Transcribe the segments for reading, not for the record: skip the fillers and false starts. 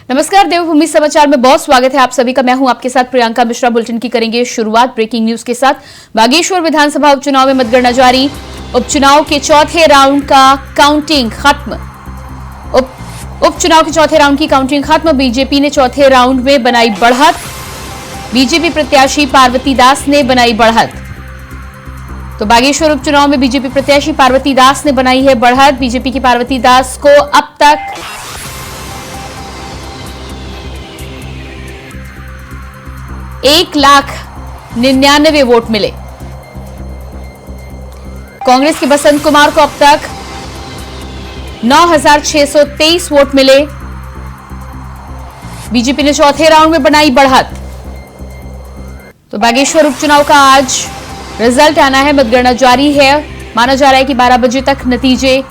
नमस्कार, देवभूमि समाचार में बहुत स्वागत है आप सभी का। मैं हूं आपके साथ प्रियंका मिश्रा। बुलेटिन की करेंगे शुरुआत ब्रेकिंग न्यूज के साथ। बागेश्वर विधानसभा उपचुनाव में मतगणना जारी। उपचुनाव के चौथे राउंड का काउंटिंग खत्म। उपचुनाव के चौथे राउंड की काउंटिंग खत्म। बीजेपी ने चौथे राउंड में बनाई बढ़त। बीजेपी प्रत्याशी पार्वती दास ने बनाई बढ़त। तो बागेश्वर उपचुनाव में बीजेपी प्रत्याशी पार्वती दास ने बनाई है बढ़त। बीजेपी की पार्वती दास को अब तक 1,99,000 वोट मिले। कांग्रेस के बसंत कुमार को अब तक 9,623 वोट मिले। बीजेपी ने चौथे राउंड में बनाई बढ़त। तो बागेश्वर उपचुनाव का आज रिजल्ट आना है, मतगणना जारी है। माना जा रहा है कि 12 बजे तक नतीजे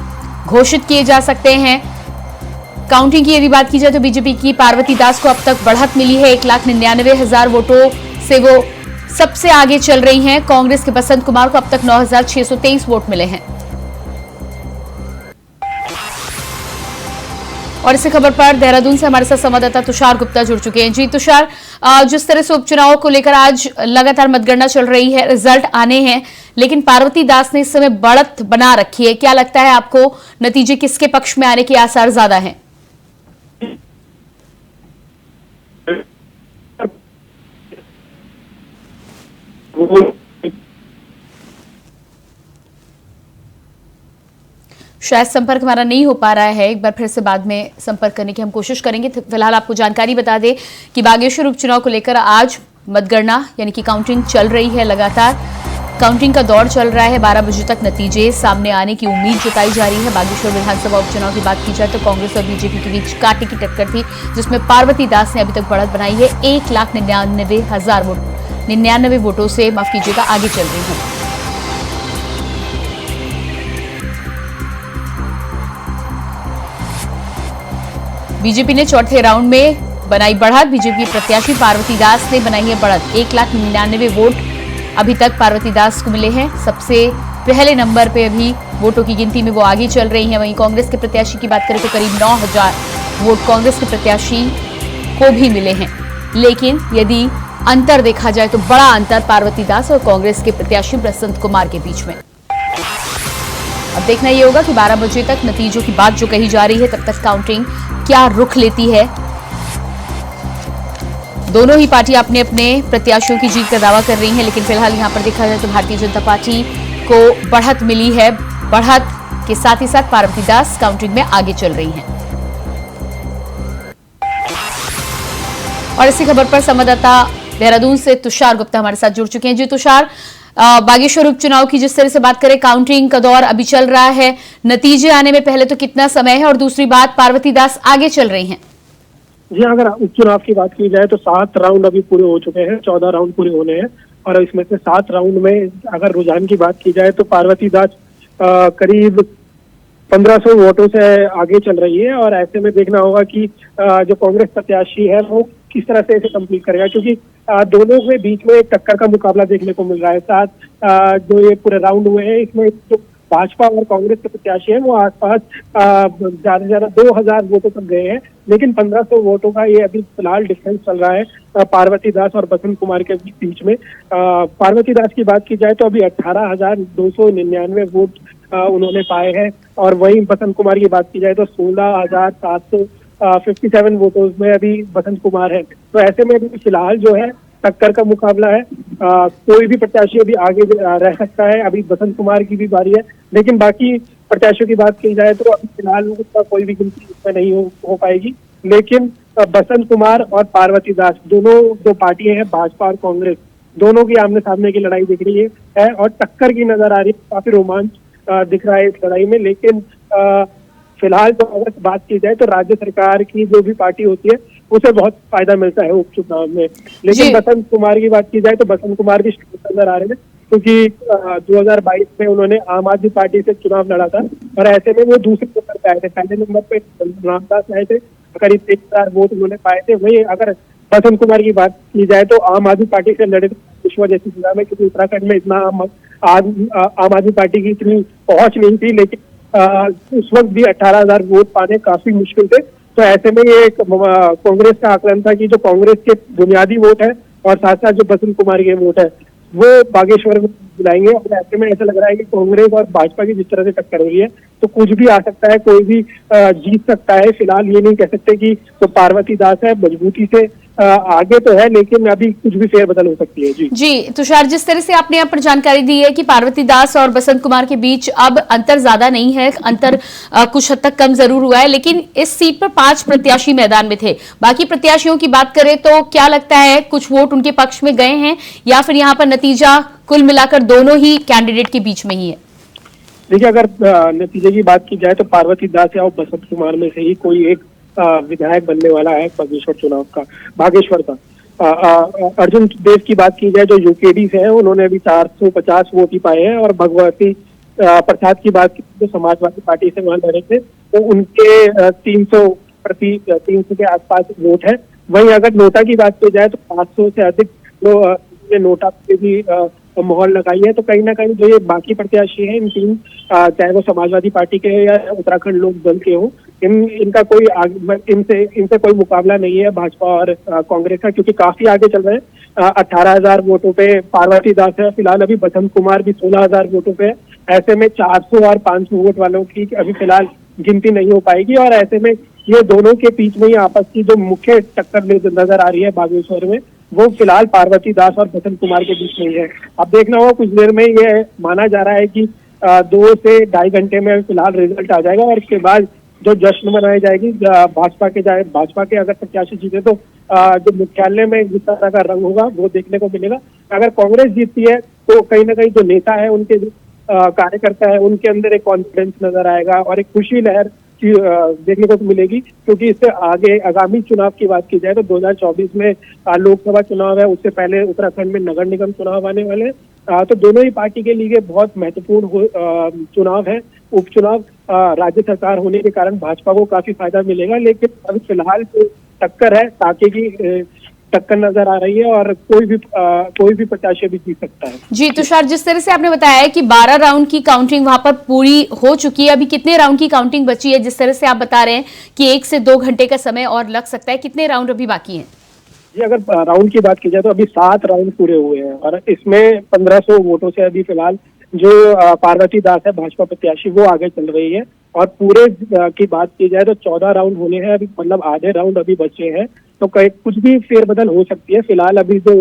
घोषित किए जा सकते हैं। काउंटिंग की यदि बात की जाए तो बीजेपी की पार्वती दास को अब तक बढ़त मिली है। 1,99,000 वोटों से वो सबसे आगे चल रही हैं। कांग्रेस के बसंत कुमार को अब तक 9,623 वोट मिले हैं। और इसी खबर पर देहरादून से हमारे साथ संवाददाता तुषार गुप्ता जुड़ चुके हैं। जी तुषार, जिस तरह से उपचुनाव को लेकर आज लगातार मतगणना चल रही है, रिजल्ट आने हैं, लेकिन पार्वती दास ने इस समय बढ़त बना रखी है। क्या लगता है आपको, नतीजे किसके पक्ष में आने के आसार ज्यादा हैं? शायद संपर्क हमारा नहीं हो पा रहा है। एक बार फिर से बाद में संपर्क करने की हम कोशिश करेंगे। फिलहाल आपको जानकारी बता दें कि बागेश्वर उपचुनाव को लेकर आज मतगणना यानी कि काउंटिंग चल रही है। लगातार काउंटिंग का दौर चल रहा है। 12 बजे तक नतीजे सामने आने की उम्मीद जताई जा रही है। बागेश्वर विधानसभा उपचुनाव की बात की जाए तो कांग्रेस और बीजेपी के बीच कांटे की टक्कर थी, जिसमें पार्वती दास ने अभी तक बढ़त बनाई है। 1,99,000 वोटों से माफ कीजिएगा आगे चल रही है। बीजेपी ने चौथे राउंड में बनाई बढ़त। बीजेपी प्रत्याशी पार्वती दास ने बनाई है बढ़त। 1,99,000 वोट अभी तक पार्वती दास को मिले हैं। सबसे पहले नंबर पे अभी वोटों की गिनती में वो आगे चल रही हैं। वहीं कांग्रेस के प्रत्याशी की बात करें तो करीब 9,000 वोट कांग्रेस के प्रत्याशी को भी मिले हैं। लेकिन यदि अंतर देखा जाए तो बड़ा अंतर पार्वती दास और कांग्रेस के प्रत्याशी बसंत कुमार के बीच में। अब देखना यह होगा कि 12 बजे तक नतीजों की बात जो कही जा रही है, तब तक काउंटिंग क्या रुख लेती है। दोनों ही पार्टियां अपने अपने प्रत्याशियों की जीत का दावा कर रही हैं, लेकिन फिलहाल यहां पर देखा जाए तो भारतीय जनता पार्टी को बढ़त मिली है। बढ़त के साथ ही साथ पार्वती दास काउंटिंग में आगे चल रही हैं। और इसी खबर पर संवाददाता देहरादून से तुषार गुप्ता हमारे साथ जुड़ चुके हैं। जी तुषार, बागेश्वर उपचुनाव की जिस तरह से बात करें, काउंटिंग का दौर अभी चल रहा है, नतीजे आने में पहले तो कितना समय है, और दूसरी बात पार्वती दास आगे चल रही हैं? जी, अगर उपचुनाव की बात की जाए तो 7 राउंड अभी पूरे हो चुके हैं। 14 राउंड पूरे होने हैं और इसमें से 7 राउंड में अगर रुझान की बात की जाए तो पार्वती दास करीब 1,500 वोटों से आगे चल रही है। और ऐसे में देखना होगा कि जो कांग्रेस प्रत्याशी है वो किस तरह से इसे कंप्लीट करेगा, क्योंकि दोनों के बीच में एक टक्कर का मुकाबला देखने को मिल रहा है। साथ जो ये पूरे राउंड हुए हैं, इसमें जो भाजपा और कांग्रेस के प्रत्याशी हैं वो आसपास ज्यादा से ज्यादा 2,000 वोटों तक गए हैं, लेकिन 1,500 वोटों का ये अभी फिलहाल डिफरेंस चल रहा है पार्वती दास और बसंत कुमार के बीच में। पार्वती दास की बात की जाए तो अभी 18,299 वोट उन्होंने पाए हैं, और वहीं बसंत कुमार की बात की जाए तो 16,757 वोटों में अभी बसंत कुमार है। तो ऐसे में अभी फिलहाल जो है टक्कर का मुकाबला है। कोई भी प्रत्याशी अभी आगे रह सकता है। अभी बसंत कुमार की भी बारी है, लेकिन बाकी प्रत्याशियों की बात की जाए तो अभी फिलहाल कोई भी गिनती इसमें नहीं हो पाएगी। लेकिन बसंत कुमार और पार्वती दास दोनों जो पार्टियां हैं, भाजपा और कांग्रेस, दोनों की आमने सामने की लड़ाई दिख रही है और टक्कर की नजर आ रही है। काफी रोमांच दिख रहा है इस लड़ाई में। लेकिन फिलहाल तो अगर बात की जाए तो राज्य सरकार की जो भी पार्टी होती है उसे बहुत फायदा मिलता है उपचुनाव में। लेकिन बसंत कुमार की बात की जाए तो बसंत कुमार भी नजर आ रहे हैं, क्योंकि 2022 में उन्होंने आम आदमी पार्टी से चुनाव लड़ा था और ऐसे में वो दूसरे नंबर पे आए थे। पहले नंबर पे रामदास आए थे, करीब 23,000 वोट उन्होंने पाए थे। वही अगर बसंत कुमार की बात की जाए तो आम आदमी पार्टी से लड़े विश्व जैसी जगह में, क्योंकि उत्तराखंड में इतना आम आदमी पार्टी की इतनी पहुंच नहीं थी। लेकिन उस वक्त भी 18,000 वोट पाने काफी मुश्किल थे। तो ऐसे में ये एक कांग्रेस का आकलन था कि जो कांग्रेस के बुनियादी वोट है और साथ साथ जो बसंत कुमार के वोट है वो बागेश्वर में बुलाएंगे। और ऐसे में ऐसा लग रहा है कि कांग्रेस और भाजपा की जिस तरह से टक्कर हो रही है तो कुछ भी आ सकता है, कोई भी जीत सकता है। फिलहाल ये नहीं कह सकते कि तो पार्वती दास है मजबूती से आगे तो है, लेकिन अभी कुछ भी फेरबदल हो सकती है। जी तुषार, जिस तरह से आपने यहाँ पर जानकारी दी है कि पार्वती दास और बसंत कुमार के बीच अब अंतर ज्यादा नहीं है, अंतर कुछ हद तक कम जरूर हुआ है, लेकिन इस सीट पर 5 प्रत्याशी मैदान में थे। बाकी प्रत्याशियों की बात करें तो क्या लगता है, कुछ वोट उनके पक्ष में गए हैं या फिर यहाँ पर नतीजा कुल मिलाकर दोनों ही कैंडिडेट के बीच में ही है? देखिए, अगर नतीजे की बात की जाए तो पार्वती दास या बसंत कुमार में से ही कोई एक विधायक बनने वाला है भागेश्वर का। अर्जुन देव की बात की जाए जो यूकेडी से है, उन्होंने अभी 450 वोट ही पाए हैं। और भगवती प्रसाद की बात की जो समाजवादी पार्टी से वहां लड़े थे तो उनके 300 के आसपास वोट है। वहीं अगर नोटा की बात की जाए तो 500 से अधिक ने नोटा पे भी मोहर लगाई है। तो कहीं ना कहीं जो ये बाकी प्रत्याशी हैं इन तीन, चाहे वो समाजवादी पार्टी के या उत्तराखंड लोक दल के हो, इनका कोई इनसे कोई मुकाबला नहीं है भाजपा और कांग्रेस का, क्योंकि काफी आगे चल रहे हैं। 18,000 वोटों पे पार्वती दास है फिलहाल, अभी बसंत कुमार भी 16,000 वोटों पे है। ऐसे में 400 और 500 वोट वालों की अभी फिलहाल गिनती नहीं हो पाएगी। और ऐसे में ये दोनों के बीच में ही आपस की जो मुख्य टक्कर नजर आ रही है बागेश्वर में, वो फिलहाल पार्वती दास और बसंत कुमार के बीच में ही है। अब देखना होगा, कुछ देर में ये माना जा रहा है कि 2 से ढाई घंटे में फिलहाल रिजल्ट आ जाएगा और इसके बाद जो जश्न मनाई जाएगी भाजपा के अगर प्रत्याशी जीते तो जो मुख्यालय में जिस तरह का रंग होगा वो देखने को मिलेगा। अगर कांग्रेस जीतती है तो कहीं ना कहीं जो नेता है, उनके कार्यकर्ता है, उनके अंदर एक कॉन्फिडेंस नजर आएगा और एक खुशी लहर की देखने को मिलेगी। क्योंकि इससे आगे आगामी चुनाव की बात की जाए तो 2024 में लोकसभा चुनाव है, उससे पहले उत्तराखंड में नगर निगम चुनाव आने वाले हैं। तो दोनों ही पार्टी के लिए बहुत महत्वपूर्ण चुनाव है। उपचुनाव राज्य सरकार होने के कारण भाजपा को काफी फायदा मिलेगा, लेकिन अभी फिलहाल जो टक्कर है ताकि की टक्कर नजर आ रही है और कोई भी प्रत्याशी भी जीत सकता है। जी तुषार, जिस तरह से आपने बताया है कि 12 राउंड की काउंटिंग वहां पर पूरी हो चुकी है, अभी कितने राउंड की काउंटिंग बची है? जिस तरह से आप बता रहे हैं कि 1 से 2 घंटे का समय और लग सकता है, कितने राउंड अभी बाकी हैं? जी, अगर राउंड की बात की जाए तो अभी 7 राउंड पूरे हुए हैं और इसमें 1500 वोटों से अभी फिलहाल जो पार्वती दास है भाजपा प्रत्याशी वो आगे चल रही है। और पूरे की बात की जाए तो 14 राउंड होने हैं अभी, मतलब आधे राउंड अभी बचे हैं। तो कुछ भी फेरबदल हो सकती है। फिलहाल अभी जो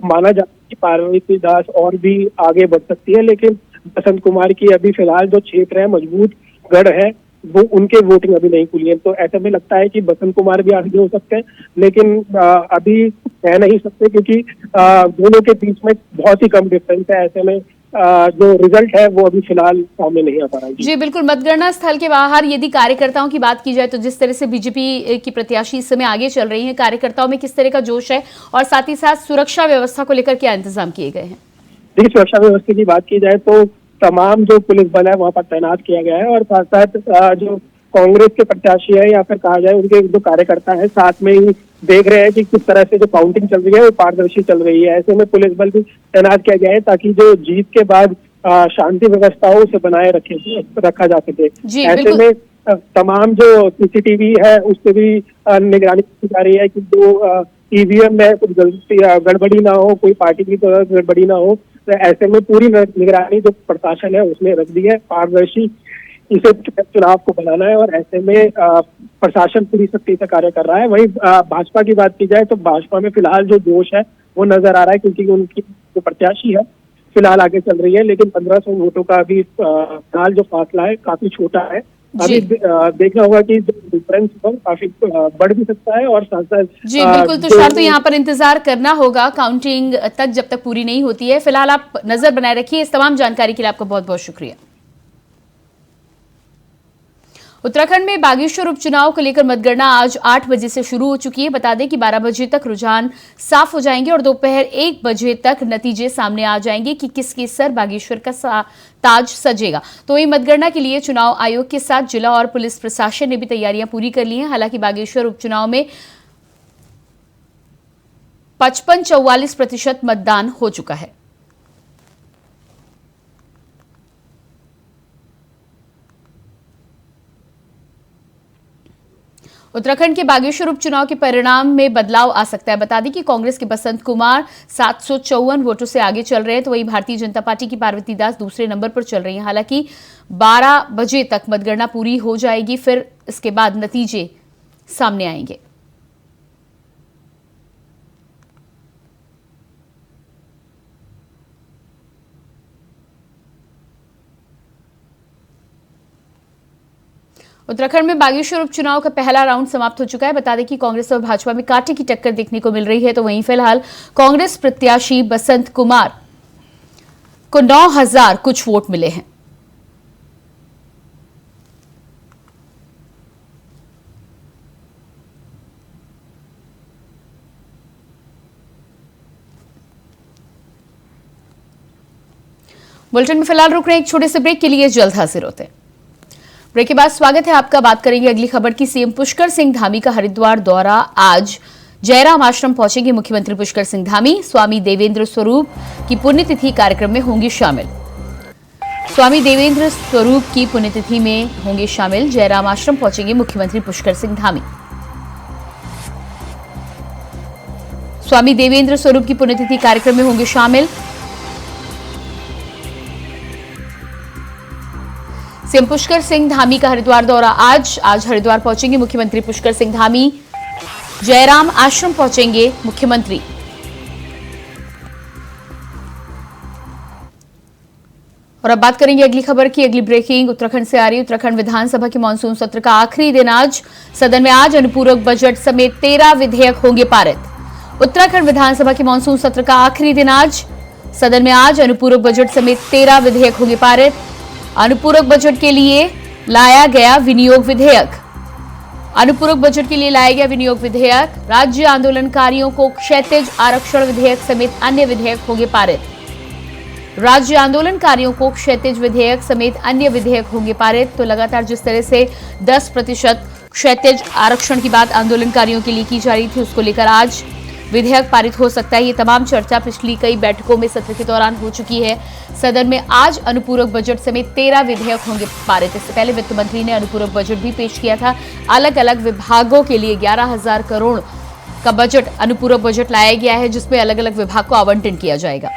माना जाता है कि पार्वती दास और भी आगे बढ़ सकती है, लेकिन बसंत कुमार की अभी फिलहाल जो क्षेत्र है, मजबूत गढ़ है, वो उनके वोटिंग अभी नहीं खुली है। तो ऐसे में लगता है कि बसंत कुमार भी आगे हो सकते हैं, लेकिन अभी कह नहीं सकते क्योंकि दोनों के बीच में बहुत ही कम डिफरेंस है। ऐसे में जो रिजल्ट है वो अभी फिलहाल सामने नहीं आ पा रहा है। जी बिल्कुल, मतगणना स्थल के बाहर यदि कार्यकर्ताओं की बात की जाए तो जिस तरह से बीजेपी की प्रत्याशी इस समय आगे चल रही हैं, कार्यकर्ताओं में किस तरह का जोश है और साथ ही साथ सुरक्षा व्यवस्था को लेकर क्या इंतजाम किए गए हैं? देखिए, सुरक्षा व्यवस्था की बात की जाए तो तमाम जो पुलिस बल है वहाँ पर तैनात किया गया है और साथ साथ जो कांग्रेस के प्रत्याशी है या फिर कहा जाए उनके जो कार्यकर्ता है साथ में ही देख रहे हैं कि किस तरह से जो काउंटिंग चल रही है वो पारदर्शी चल रही है। ऐसे में पुलिस बल भी तैनात किया गया है ताकि जो जीत के बाद शांति व्यवस्था हो उसे बनाए रखा जा सके। ऐसे में तमाम जो सीसीटीवी है उस पर भी निगरानी की जा रही है कि जो ईवीएम में कुछ गड़बड़ी ना हो, कोई पार्टी की गड़बड़ी ना हो। तो ऐसे में पूरी निगरानी जो प्रशासन है उसने रख दी है। पारदर्शी इसे चुनाव को बनाना है और ऐसे में प्रशासन पूरी सख्ती से कार्य कर रहा है। वहीं भाजपा की बात की जाए तो भाजपा में फिलहाल जो जोश है वो नजर आ रहा है क्योंकि उनकी जो प्रत्याशी है फिलहाल आगे चल रही है, लेकिन 1500 वोटों का अभी फिलहाल जो फासला है काफी छोटा है। अभी देखना होगा कि डिफरेंस काफी बढ़ भी सकता है और साथ साथ जी बिल्कुल तुषार, तो यहाँ पर इंतजार करना होगा काउंटिंग तक जब तक पूरी नहीं होती है। फिलहाल आप नजर बनाए रखिए। इस तमाम जानकारी के लिए आपका बहुत बहुत शुक्रिया। उत्तराखंड में बागेश्वर उपचुनाव को लेकर मतगणना आज 8 बजे से शुरू हो चुकी है। बता दें कि 12 बजे तक रुझान साफ हो जाएंगे और दोपहर 1 बजे तक नतीजे सामने आ जाएंगे कि किसके सर बागेश्वर का ताज सजेगा। तो वही मतगणना के लिए चुनाव आयोग के साथ जिला और पुलिस प्रशासन ने भी तैयारियां पूरी कर ली हैं। हालांकि बागेश्वर उपचुनाव में 55-44% मतदान हो चुका है। उत्तराखंड के बागेश्वर उपचुनाव के परिणाम में बदलाव आ सकता है। बता दें कि कांग्रेस के बसंत कुमार 754 वोटों से आगे चल रहे हैं, तो वहीं भारतीय जनता पार्टी की पार्वती दास दूसरे नंबर पर चल रही हैं। हालांकि 12 बजे तक मतगणना पूरी हो जाएगी, फिर इसके बाद नतीजे सामने आएंगे। उत्तराखंड में बागेश्वर उपचुनाव का पहला राउंड समाप्त हो चुका है। बता दें कि कांग्रेस और भाजपा में कांटे की टक्कर देखने को मिल रही है, तो वहीं फिलहाल कांग्रेस प्रत्याशी बसंत कुमार को 9,000 कुछ वोट मिले हैं। बुलेटिन में फिलहाल रुक रहे एक छोटे से ब्रेक के लिए, जल्द हाजिर होते हैं। ब्रेक के बाद स्वागत है आपका। बात करेंगे अगली खबर की। सीएम पुष्कर सिंह धामी का हरिद्वार दौरा। आज जयराम आश्रम पहुंचेंगे मुख्यमंत्री पुष्कर सिंह धामी। स्वामी देवेंद्र स्वरूप की पुण्यतिथि कार्यक्रम में होंगे शामिल। स्वामी देवेंद्र स्वरूप की पुण्यतिथि में होंगे शामिल। जयराम आश्रम पहुंचेंगे मुख्यमंत्री पुष्कर सिंह धामी। स्वामी देवेंद्र स्वरूप की पुण्यतिथि कार्यक्रम में होंगे शामिल। सीएम पुष्कर सिंह धामी का हरिद्वार दौरा। आज हरिद्वार पहुंचेंगे मुख्यमंत्री पुष्कर सिंह धामी। जयराम आश्रम पहुंचेंगे मुख्यमंत्री। और अब बात करेंगे अगली खबर की। अगली ब्रेकिंग उत्तराखंड से आ रही है। उत्तराखंड विधानसभा के मानसून सत्र का आखिरी दिन आज। सदन में आज अनुपूरक बजट समेत 13 विधेयक होंगे पारित। उत्तराखंड विधानसभा के मानसून सत्र का आखिरी दिन आज। सदन में आज अनुपूरक बजट समेत 13 विधेयक होंगे पारित। अनुपूरक बजट के लिए लाया गया विनियोग विधेयक। अनुपूरक बजट के लिए लाया गया विनियोग विधेयक। राज्य आंदोलनकारियों को क्षैतिज आरक्षण विधेयक समेत अन्य विधेयक होंगे पारित। राज्य आंदोलनकारियों को क्षैतिज विधेयक समेत अन्य विधेयक होंगे पारित। तो लगातार जिस तरह से 10% क्षैतिज आरक्षण की बात आंदोलनकारियों के लिए की जा रही थी, उसको लेकर आज विधेयक पारित हो सकता है। ये तमाम चर्चा पिछली कई बैठकों में सत्र के दौरान हो चुकी है। सदन में आज अनुपूरक बजट समेत 13 विधेयक होंगे पारित। इससे पहले वित्त मंत्री ने अनुपूरक बजट भी पेश किया था। अलग अलग विभागों के लिए 11,000 करोड़ का बजट अनुपूरक बजट लाया गया है, जिसमें अलग अलग विभाग को आवंटन किया जाएगा।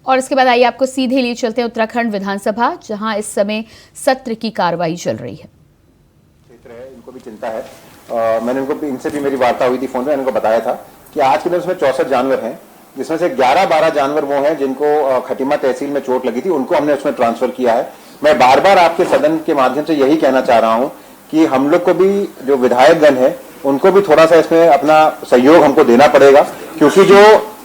और इसके बाद आइए आपको सीधे लिए चलते हैं उत्तराखंड विधानसभा, जहां इस समय सत्र की कार्रवाई चल रही है। क्षेत्र है, इनको भी चिंता है। मैंने इनसे भी मेरी वार्ता हुई थी फोन पे। इनको बताया था कि आज के दिन उसमें 64 जानवर हैं, जिसमें से 11-12 जानवर वो हैं जिनको खटीमा तहसील में चोट लगी थी, उनको हमने उसमें ट्रांसफर किया है। मैं बार बार आपके सदन के माध्यम से यही कहना चाह रहा हूं कि हम लोग को भी, जो विधायकगण है, उनको भी थोड़ा सा इसमें अपना सहयोग हमको देना पड़ेगा,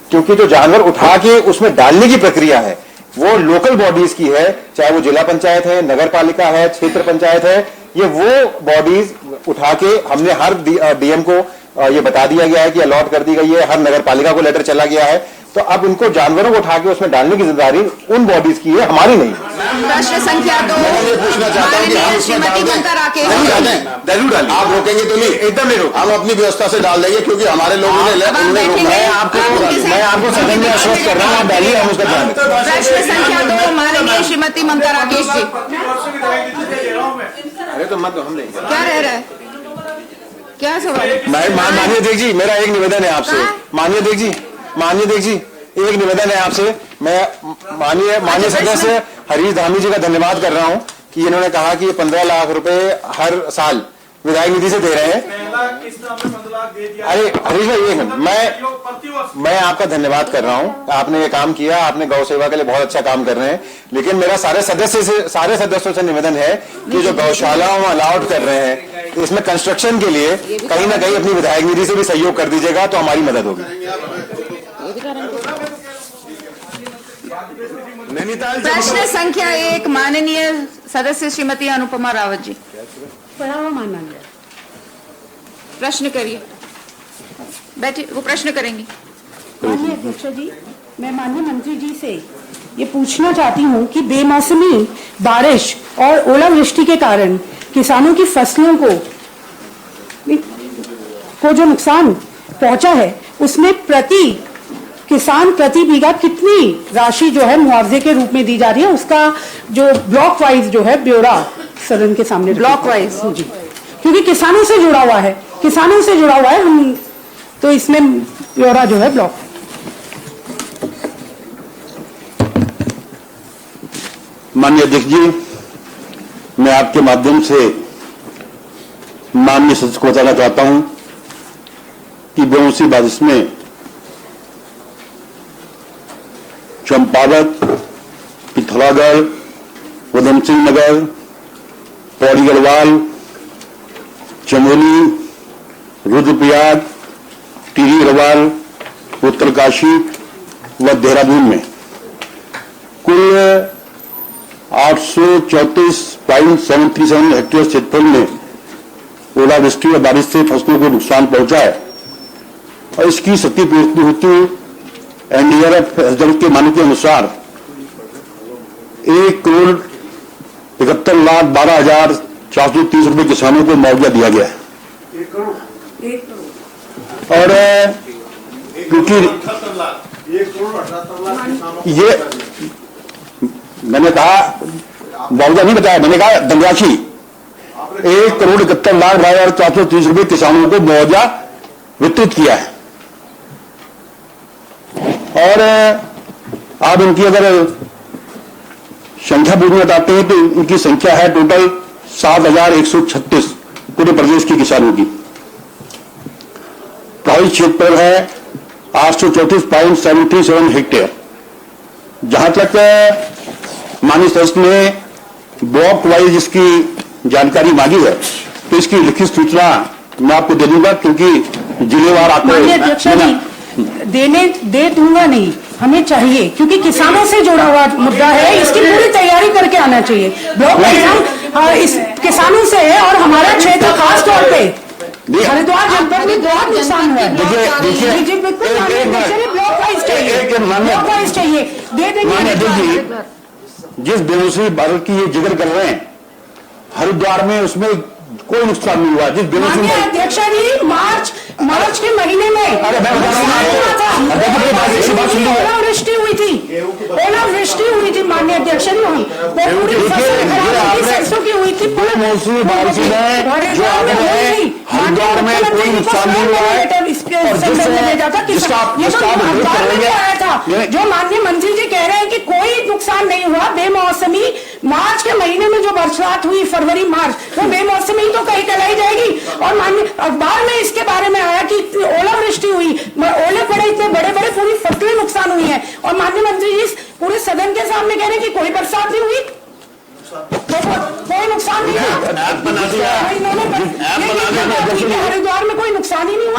क्योंकि जो जानवर उठा के उसमें डालने की प्रक्रिया है वो लोकल बॉडीज की है, चाहे वो जिला पंचायत है, नगर पालिका है, क्षेत्र पंचायत है। ये वो बॉडीज उठा के हमने हर डीएम को ये बता दिया गया है कि अलॉट कर दी गई है, हर नगर पालिका को लेटर चला गया है। तो अब इनको जानवरों को उठा के उसमें डालने की जिम्मेदारी उन बॉडीज की है, हमारी नहीं। प्रश्न संख्या 2 पूछना चाहता हूं कि हम श्रीमती ममता राकेश जरूर डालें। आप रोकेंगे तो नहीं? एकदम नहीं रोक, हम अपनी व्यवस्था से डाल देंगे, क्योंकि हमारे लोगों ने मैं आपको सदन में आश्वस्त कर रहा हूँ, आप डालिए, हम उसका ध्यान रखेंगे। प्रश्न संख्या 2 माननीय श्रीमती ममता राकेश जी। अरे तो मत, हम नहीं, क्या रह रहा है, क्या सवाल? माननीय अध्यक्ष जी, मेरा एक निवेदन है आपसे। माननीय अध्यक्ष जी, एक निवेदन है आपसे। मैं माननीय सदस्य हरीश धामी जी का धन्यवाद कर रहा हूं कि इन्होंने कहा कि ये 15 लाख रुपए हर साल विधायक निधि से दे रहे हैं। अरे हरीश भाई, एक मिनट, मैं आपका धन्यवाद कर रहा हूं। आपने ये काम किया, आपने गौ सेवा के लिए बहुत अच्छा काम कर रहे हैं। लेकिन मेरा सारे सदस्यों से निवेदन है कि जो गौशालाओं में अलाउट कर रहे हैं, तो इसमें कंस्ट्रक्शन के लिए कहीं ना कहीं अपनी विधायक निधि से भी सहयोग कर दीजिएगा, तो हमारी मदद होगी। प्रश्न संख्या 1 माननीय सदस्य श्रीमती अनुपमा रावत जी। माननीय प्रश्न करिए, बैठिए, वो प्रश्न करेंगी। माननीय अध्यक्ष जी, मैं माननीय मंत्री जी से ये पूछना चाहती हूँ कि बेमौसमी बारिश और ओलावृष्टि के कारण किसानों की फसलों को जो नुकसान पहुंचा है, उसमें किसान प्रति बीघा कितनी राशि जो है मुआवजे के रूप में दी जा रही है, उसका जो ब्लॉक वाइज जो है ब्यौरा सदन के सामने ब्लॉक वाइज जी, क्योंकि किसानों से जुड़ा हुआ है, हम तो इसमें ब्यौरा जो है ब्लॉक। माननीय अध्यक्ष जी, मैं आपके माध्यम से माननीय सदस्य को बताना चाहता हूं कि बेमौसमी बारिश में चंपावत, पिथौरागढ़, उधम सिंह नगर, पौड़ी गढ़वाल, चमोली, रुद्रप्रयाग, टिहरी गढ़वाल, उत्तरकाशी व देहरादून में कुल 834.737 हेक्टेयर क्षेत्रफल में ओलावृष्टि और बारिश से फसलों को नुकसान पहुंचा है और इसकी क्षतिपूर्ति हेतु एनडीआरएफ एसडीआरएफ के मानक के अनुसार 1,71,12,430 रुपये किसानों को मुआवजा दिया गया है। और क्योंकि ये मैंने कहा मुआवजा नहीं बताया, मैंने कहा धनराशि 1,71,12,430 रुपये किसानों को मुआवजा वितरित किया है। और आप इनकी अगर संख्या पूरी बताते हैं तो इनकी संख्या है टोटल 7,136 पूरे प्रदेश के किसानों की। प्रभावित क्षेत्र है 834.737 हेक्टेयर। जहां तक माननीय सदस्य ने ब्लॉक वाइज इसकी जानकारी मांगी है तो इसकी लिखित सूचना मैं आपको दे दूंगा, क्योंकि जिलेवार आकर दे दूंगा नहीं, हमें चाहिए क्योंकि किसानों से जुड़ा हुआ मुद्दा है, इसकी पूरी तैयारी करके आना चाहिए। ब्लॉक वाइज इस किसानों से है और हमारा क्षेत्र खास तौर पे हरिद्वार जनपद में बहुत नुकसान हुआ है। ब्लॉक वाइज चाहिए, दे देंगे। जिस बेमौसमी बारिश की ये जिक्र कर रहे हैं, हरिद्वार में उसमें कोई नुकसान नहीं हुआ। जिस बेमौसमी अध्यक्ष जी मार्च के महीने में ओलावृष्टि हुई थी माननीय अध्यक्ष जी, वहाँ पूरी सरसों की हुई थी। मौसमी बारिश में हरिद्वार में कोई नुकसान नहीं हुआ है। जो माननीय मंत्री जी कह रहे हैं कि कोई नुकसान नहीं हुआ, बेमौसमी मार्च के महीने में जो बरसात हुई फरवरी मार्च, वो बेमौसमी तो कहीं चलाई जाएगी। और माननीय अखबार में इसके बारे में आया कि ओलावृष्टि हुई, ओले पड़े, इतने बड़े बड़े पूरी फसलें नुकसान हुई है, और माननीय मंत्री जी पूरे सदन के सामने कह रहे हैं कि कोई बरसात नहीं हुई, कोई नुकसान नहीं हुआ। हरिद्वार में कोई नुकसान ही नहीं हुआ।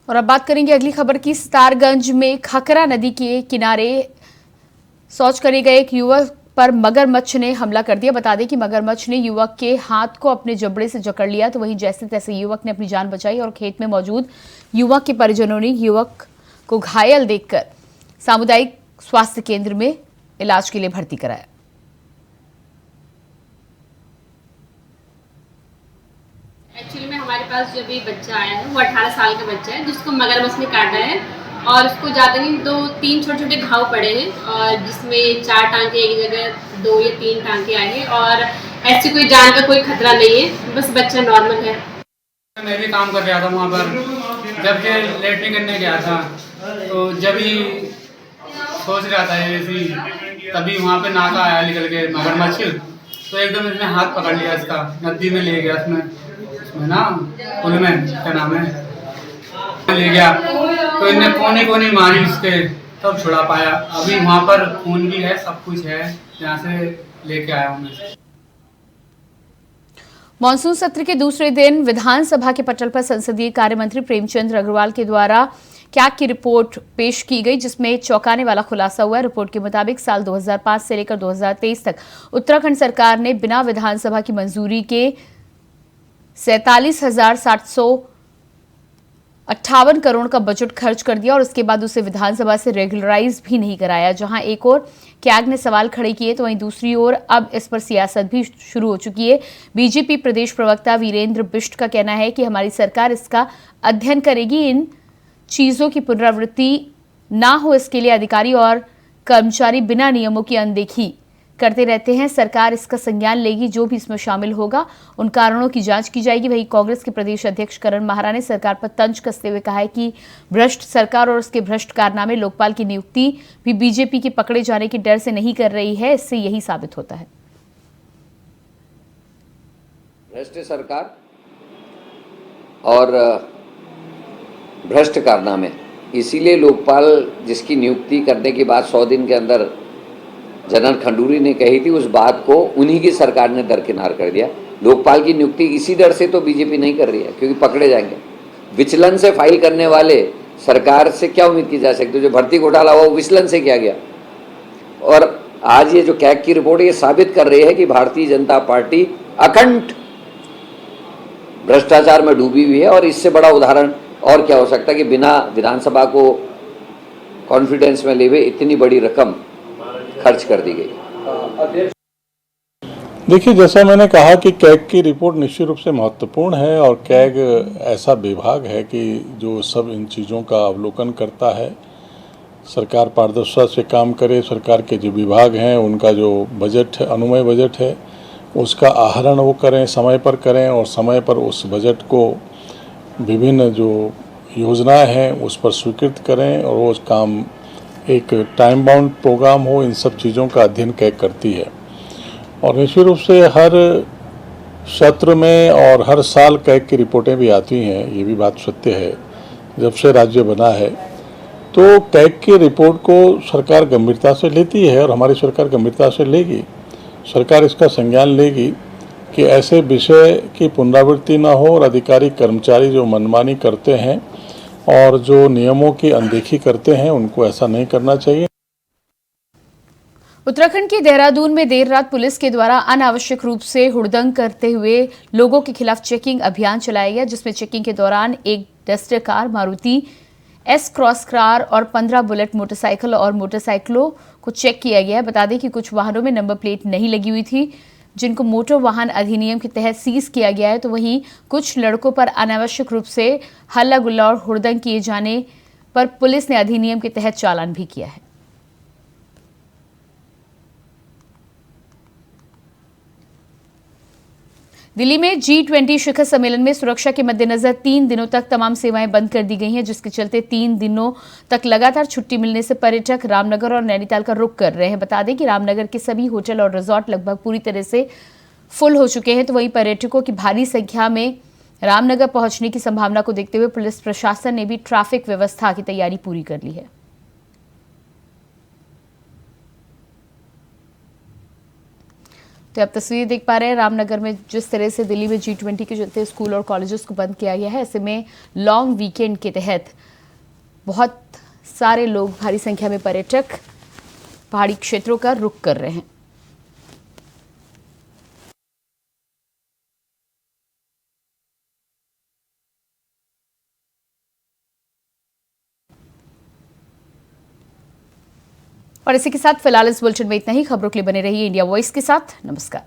और अब बात करेंगे अगली खबर की। सितारगंज में खकरा नदी के किनारे शौच करे गए एक युवक पर मगरमच्छ ने हमला कर दिया। बता दें कि मगरमच्छ ने युवक के हाथ को अपने जबड़े से जकड़ लिया, तो वहीं जैसे तैसे युवक ने अपनी जान बचाई और खेत में मौजूद युवक के परिजनों ने युवक को घायल देखकर सामुदायिक स्वास्थ्य केंद्र में इलाज के लिए भर्ती कराया। एक्चुअली में हमारे पास जो भी बच्चा आया है वो 18 साल का बच्चा है, जिसको मगरमच्छ ने काटा है और उसको ज़्यादा नहीं 2-3 छोटे छोटे घाव पड़े हैं, और जिसमें 4 टांके एक जगह 2 या 3 टांके आए हैं, और ऐसी कोई जान का कोई खतरा नहीं है, बस बच्चा नॉर्मल है। मैं भी काम कर रहा था वहाँ पर, जब के लेटरिन करने गया था तो जब ही सोच रहा था ऐसी, तभी वहाँ पे नाका आया निकल के मगरमच्छ, तो एकदम इसने हाथ पकड़ लिया इसका, नदी में ले गया उसमें ना पुल में क्या नाम है ले गया, तो इनने कोनी मारी उसके, तब छुड़ा पाया। अभी वहाँ पर खून भी है, सब कुछ है, यहाँ से लेके आया हूँ मैं। मॉनसून सत्र के दूसरे दिन विधानसभा के पटल पर संसदीय कार्य मंत्री प्रेमचंद अग्रवाल के द्वारा कैग की रिपोर्ट पेश की गई, जिसमें चौंकाने वाला खुलासा हुआ है। रिपोर्ट के मुताबिक साल 2005 से लेकर 2023 तक उत्तराखंड सरकार ने बिना विधानसभा की मंजूरी के 47,758 करोड़ का बजट खर्च कर दिया और उसके बाद उसे विधानसभा से रेगुलराइज भी नहीं कराया। जहां एक और कैग ने सवाल खड़े किए, तो वहीं दूसरी ओर अब इस पर सियासत भी शुरू हो चुकी है। बीजेपी प्रदेश प्रवक्ता वीरेंद्र बिष्ट का कहना है कि हमारी सरकार इसका अध्ययन करेगी, इन चीजों की पुनरावृत्ति ना हो इसके लिए अधिकारी और कर्मचारी बिना नियमों की अनदेखी करते रहते हैं। सरकार इसका संज्ञान लेगी, जो भी इसमें शामिल होगा उन कारणों की जांच की जाएगी। वहीं कांग्रेस के प्रदेश अध्यक्ष करण माहरा ने सरकार पर तंज कसते हुए कहा है कि भ्रष्ट सरकार और उसके भ्रष्ट कारनामे लोकपाल की नियुक्ति भी बीजेपी के पकड़े जाने के डर से नहीं कर रही है। इससे यही साबित होता है। भ्रष्ट सरकार और भ्रष्ट कारनामे, इसीलिए लोकपाल जिसकी नियुक्ति करने की बात 100 दिन के अंदर जनरल खंडूरी ने कही थी, उस बात को उन्हीं की सरकार ने दरकिनार कर दिया। लोकपाल की नियुक्ति इसी डर से तो बीजेपी नहीं कर रही है, क्योंकि पकड़े जाएंगे। विचलन से फाइल करने वाले सरकार से क्या उम्मीद की जा सकती है? जो भर्ती घोटाला हुआ वो विचलन से किया गया। और आज ये जो कैग की रिपोर्ट ये साबित कर रही है कि भारतीय जनता पार्टी अखंड भ्रष्टाचार में डूबी हुई है। और इससे बड़ा उदाहरण और क्या हो सकता है कि बिना विधानसभा को कॉन्फिडेंस में ले हुए इतनी बड़ी रकम खर्च कर दी गई। देखिए, जैसा मैंने कहा कि कैग की रिपोर्ट निश्चित रूप से महत्वपूर्ण है और कैग ऐसा विभाग है कि जो सब इन चीज़ों का अवलोकन करता है। सरकार पारदर्शिता से काम करे, सरकार के जो विभाग हैं उनका जो बजट है, अनुमेय बजट है, उसका आहरण वो करें, समय पर करें और समय पर उस बजट को विभिन्न जो योजनाएं हैं उस पर स्वीकृत करें और वो काम एक टाइम बाउंड प्रोग्राम हो। इन सब चीज़ों का अध्ययन कैग करती है और निश्चित रूप से हर सत्र में और हर साल कैग की रिपोर्टें भी आती हैं। ये भी बात सत्य है, जब से राज्य बना है तो कैग की रिपोर्ट को सरकार गंभीरता से लेती है और हमारी सरकार गंभीरता से लेगी। सरकार इसका संज्ञान लेगी कि ऐसे विषय की पुनरावृत्ति न हो और अधिकारी कर्मचारी जो मनमानी करते हैं और जो नियमों की अनदेखी करते हैं उनको ऐसा नहीं करना चाहिए। उत्तराखंड के देहरादून में देर रात पुलिस के द्वारा अनावश्यक रूप से हुड़दंग करते हुए लोगों के खिलाफ चेकिंग अभियान चलाया गया, जिसमें चेकिंग के दौरान एक duster car, Maruti S cross car और 15 बुलेट मोटरसाइकिल और मोटरसाइकिलों को चेक किया गया। बता दें कि कुछ वाहनों में नंबर प्लेट नहीं लगी हुई थी, जिनको मोटर वाहन अधिनियम के तहत सीज किया गया है। तो वहीं कुछ लड़कों पर अनावश्यक रूप से हल्ला गुल्ला और हुड़दंग किए जाने पर पुलिस ने अधिनियम के तहत चालान भी किया है। दिल्ली में G20 शिखर सम्मेलन में सुरक्षा के मद्देनजर 3 दिनों तक तमाम सेवाएं बंद कर दी गई हैं, जिसके चलते 3 दिनों तक लगातार छुट्टी मिलने से पर्यटक रामनगर और नैनीताल का रुख कर रहे हैं। बता दें कि रामनगर के सभी होटल और रिजॉर्ट लगभग पूरी तरह से फुल हो चुके हैं। तो वहीं पर्यटकों की भारी संख्या में रामनगर पहुंचने की संभावना को देखते हुए पुलिस प्रशासन ने भी ट्रैफिक व्यवस्था की तैयारी पूरी कर ली है। तो आप तस्वीर देख पा रहे हैं रामनगर में जिस तरह से दिल्ली में G20 के चलते स्कूल और कॉलेजेस को बंद किया गया है। ऐसे में लॉन्ग वीकेंड के तहत बहुत सारे लोग, भारी संख्या में पर्यटक पहाड़ी क्षेत्रों का रुख कर रहे हैं। और इसी के साथ फिलहाल इस बुलेटिन में इतना ही। खबरों के लिए बने रहिए इंडिया वॉइस के साथ। नमस्कार।